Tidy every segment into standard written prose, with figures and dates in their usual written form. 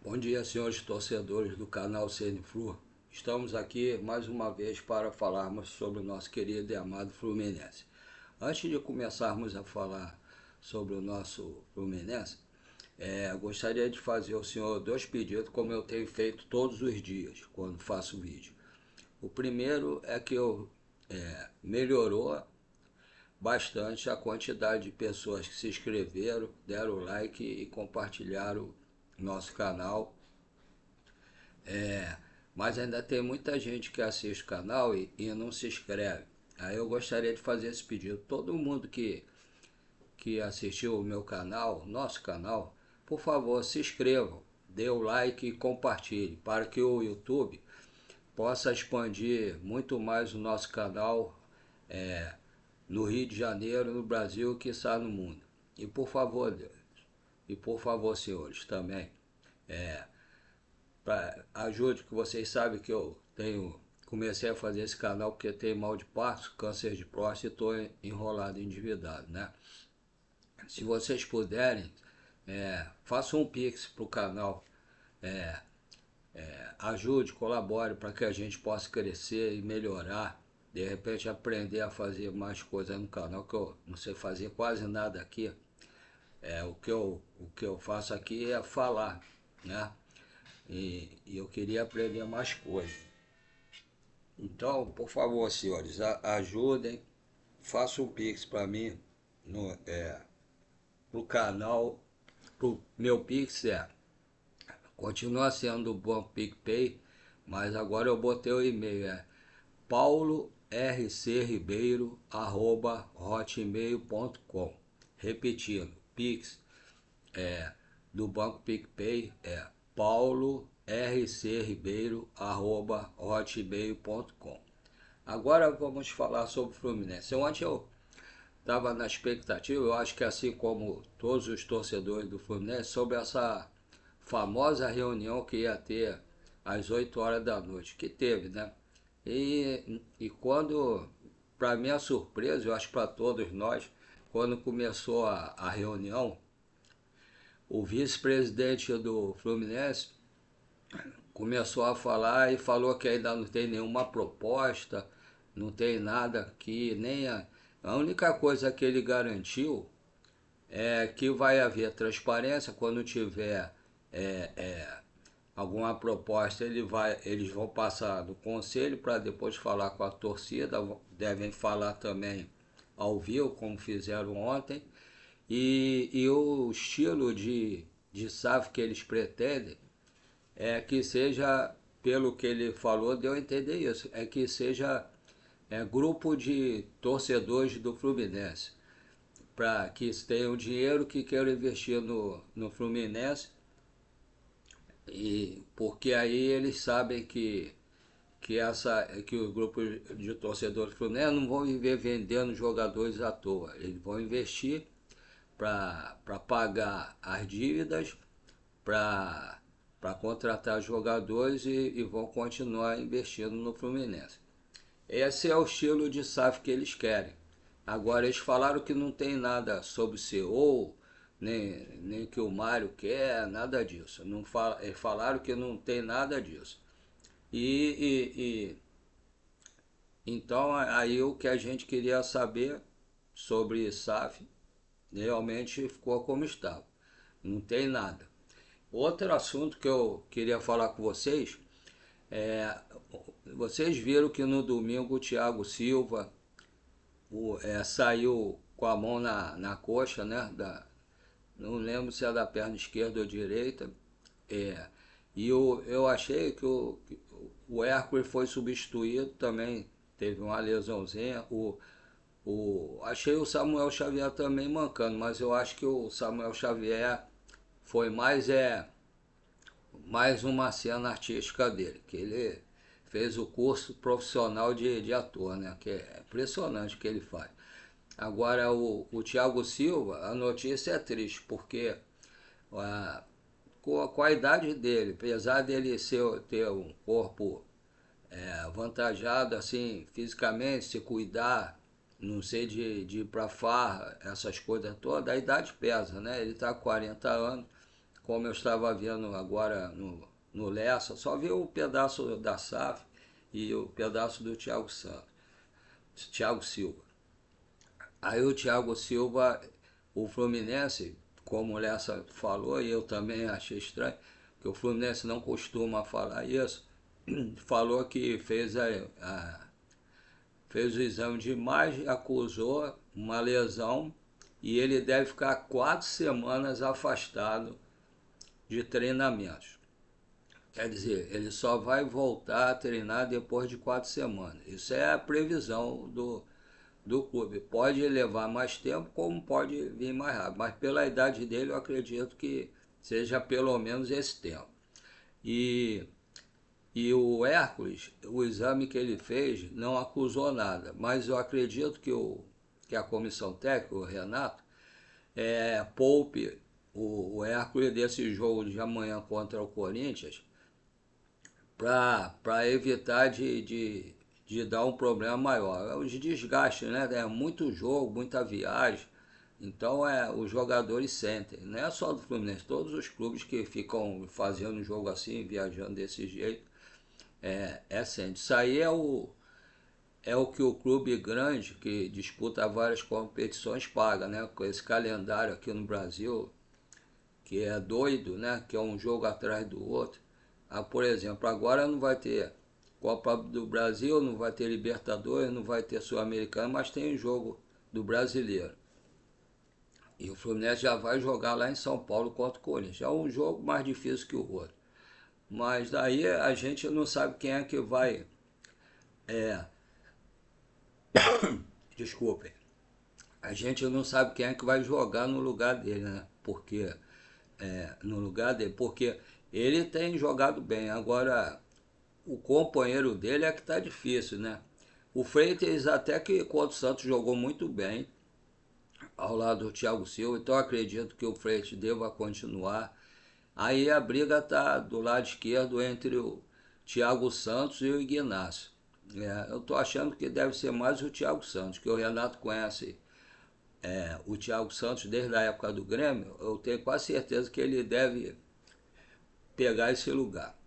Bom dia, senhores torcedores do canal CNFlu. Estamos aqui mais uma vez para falarmos sobre o nosso querido e amado Fluminense. Antes de começarmos a falar sobre o nosso Fluminense, gostaria de fazer ao senhor dois pedidos, como eu tenho feito todos os dias quando faço vídeo. O primeiro é que melhorou bastante a quantidade de pessoas que se inscreveram, deram like e compartilharam nosso canal. Mas ainda tem muita gente que assiste o canal e não se inscreve. Aí eu gostaria de fazer esse pedido. Todo mundo que assistiu o meu canal, nosso canal, por favor, se inscrevam, dê o like e compartilhe, para que o YouTube possa expandir muito mais o nosso canal no Rio de Janeiro, no Brasil e quiçá no mundo. E por favor, Deus, e por favor, senhores, também, ajude, que vocês sabem que eu comecei a fazer esse canal porque tenho mal de parto, câncer de próstata e estou enrolado, endividado, né? Se vocês puderem, façam um pix para o canal, ajude, colabore para que a gente possa crescer e melhorar, de repente aprender a fazer mais coisas no canal, que eu não sei fazer quase nada aqui. O que eu faço aqui é falar, né? E eu queria aprender mais coisas. Então, por favor, senhores, ajudem, façam um pix para mim no canal. Pro meu pix continua sendo o Bom PicPay, mas agora eu botei o e-mail, paulorcribeiro@hotmail.com. Repetindo, pix do Banco PicPay paulorcribeiro@hotmail.com. Agora vamos falar sobre o Fluminense. Ontem eu estava na expectativa, eu acho que assim como todos os torcedores do Fluminense, sobre essa famosa reunião que ia ter às 8 horas da noite, que teve, né? E quando, para minha surpresa, eu acho para todos nós, quando começou a reunião, o vice-presidente do Fluminense começou a falar e falou que ainda não tem nenhuma proposta, não tem nada aqui, nem a única coisa que ele garantiu é que vai haver transparência quando tiver alguma proposta, eles vão passar no conselho para depois falar com a torcida, devem falar também ao vivo, como fizeram ontem, e o estilo de SAF que eles pretendem que seja, pelo que ele falou, deu a entender isso, que seja grupo de torcedores do Fluminense, para que tenham dinheiro que queiram investir no Fluminense, e porque aí eles sabem que os grupos de torcedores do Fluminense não vão viver vendendo jogadores à toa, eles vão investir para pagar as dívidas, para contratar jogadores e vão continuar investindo no Fluminense. Esse é o estilo de SAF que eles querem. Agora, eles falaram que não tem nada sobre o CEO, nem que o Mário quer, nada disso. Não eles falaram que não tem nada disso. Então, aí o que a gente queria saber sobre SAF realmente ficou como estava. Não tem nada. Outro assunto que eu queria falar com vocês vocês viram que no domingo o Thiago Silva saiu com a mão na coxa, né? Não lembro se é da perna esquerda ou direita. E eu achei que o Hércules foi substituído também, teve uma lesãozinha. Achei o Samuel Xavier também mancando, mas eu acho que o Samuel Xavier foi mais uma cena artística dele, que ele fez o curso profissional de ator, né? Que é impressionante o que ele faz. Agora o Thiago Silva, a notícia é triste, porque com a idade dele, apesar dele ter um corpo avantajado assim, fisicamente, se cuidar, não sei de ir pra farra, essas coisas todas, a idade pesa, né? Ele tá com 40 anos, como eu estava vendo agora no Lessa, só vi o pedaço da SAF e o pedaço do Thiago Silva. Aí o Thiago Silva, o Fluminense, como o Lessa falou, e eu também achei estranho, que o Fluminense não costuma falar isso, falou que fez o exame de imagem, acusou uma lesão e ele deve ficar 4 semanas afastado de treinamentos. Quer dizer, ele só vai voltar a treinar depois de 4 semanas. Isso é a previsão do clube. Pode levar mais tempo, como pode vir mais rápido. Mas pela idade dele, eu acredito que seja pelo menos esse tempo. E, e o Hércules, o exame que ele fez, não acusou nada. Mas eu acredito que a comissão técnica, o Renato, poupe o Hércules desse jogo de amanhã contra o Corinthians para evitar de dar um problema maior. É os desgastes, né? É muito jogo, muita viagem. Então os jogadores sentem, não é só do Fluminense, todos os clubes que ficam fazendo jogo assim, viajando desse jeito, sente. Isso aí é o que o clube grande, que disputa várias competições, paga, né? Com esse calendário aqui no Brasil, que é doido, né? Que é um jogo atrás do outro. Por exemplo, agora não vai ter Copa do Brasil, não vai ter Libertadores, não vai ter Sul-Americano, mas tem o jogo do Brasileiro. E o Fluminense já vai jogar lá em São Paulo contra o Corinthians. É um jogo mais difícil que o outro. Mas daí a gente não sabe quem é que vai. É, Desculpem. A gente não sabe quem é que vai jogar no lugar dele, né? Porque ele tem jogado bem. Agora, o companheiro dele é que tá difícil, né? O Freitas até que contra o Santos jogou muito bem ao lado do Thiago Silva, então acredito que o Freitas deva continuar. Aí a briga tá do lado esquerdo entre o Thiago Santos e o Ignacio. Eu tô achando que deve ser mais o Thiago Santos, que o Renato conhece o Thiago Santos desde a época do Grêmio. Eu tenho quase certeza que ele deve pegar esse lugar.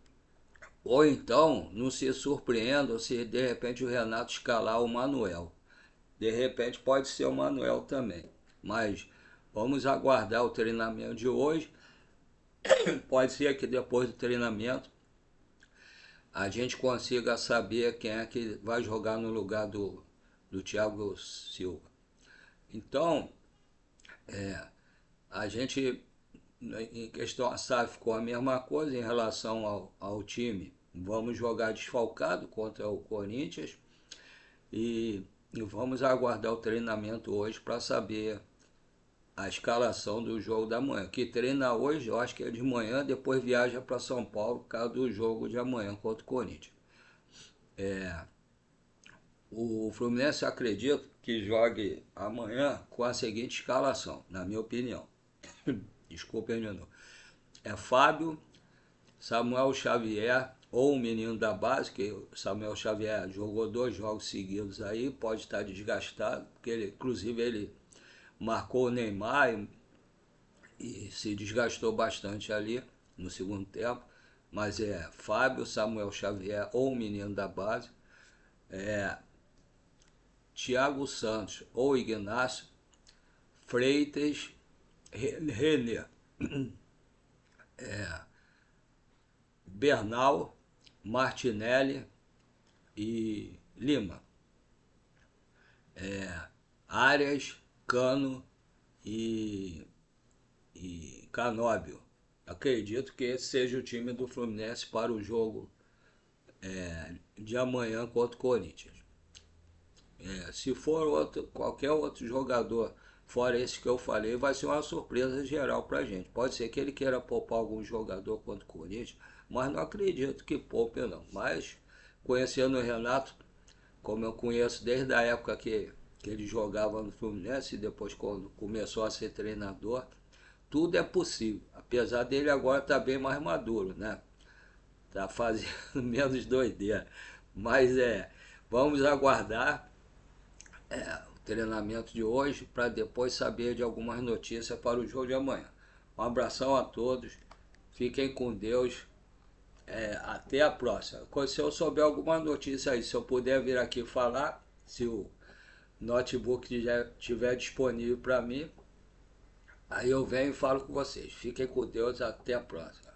Ou então, não se surpreendam se de repente o Renato escalar o Manuel. De repente pode ser o Manuel também. Mas vamos aguardar o treinamento de hoje. Pode ser que depois do treinamento a gente consiga saber quem é que vai jogar no lugar do Thiago Silva. Então, a gente, em questão a SAF, ficou a mesma coisa em relação ao time. Vamos jogar desfalcado contra o Corinthians e vamos aguardar o treinamento hoje para saber a escalação do jogo da manhã. Que treina hoje, eu acho que é de manhã, depois viaja para São Paulo por causa do jogo de amanhã contra o Corinthians. O Fluminense acredita que jogue amanhã com a seguinte escalação, na minha opinião. Desculpem de novo. Fábio, Samuel Xavier, ou o menino da base, que o Samuel Xavier jogou 2 jogos seguidos aí, pode estar desgastado, porque inclusive ele marcou o Neymar e se desgastou bastante ali no segundo tempo. Mas Fábio, Samuel Xavier ou o menino da base. Thiago Santos ou Ignacio, Freitas, Renê, Bernal, Martinelli e Lima. Arias, Cano e Canóbio. Acredito que esse seja o time do Fluminense para o jogo de amanhã contra o Corinthians. Se for qualquer outro jogador fora esse que eu falei, vai ser uma surpresa geral pra gente. Pode ser que ele queira poupar algum jogador contra o Corinthians, mas não acredito que poupe não. Mas conhecendo o Renato, como eu conheço desde a época que ele jogava no Fluminense e depois quando começou a ser treinador, tudo é possível. Apesar dele agora estar bem mais maduro, né? Tá fazendo menos doideira. Mas vamos aguardar o treinamento de hoje para depois saber de algumas notícias para o jogo de amanhã. Um abração a todos. Fiquem com Deus. Até a próxima. Se eu souber alguma notícia aí, se eu puder vir aqui falar, se o notebook já estiver disponível para mim, aí eu venho e falo com vocês. Fiquem com Deus. Até a próxima.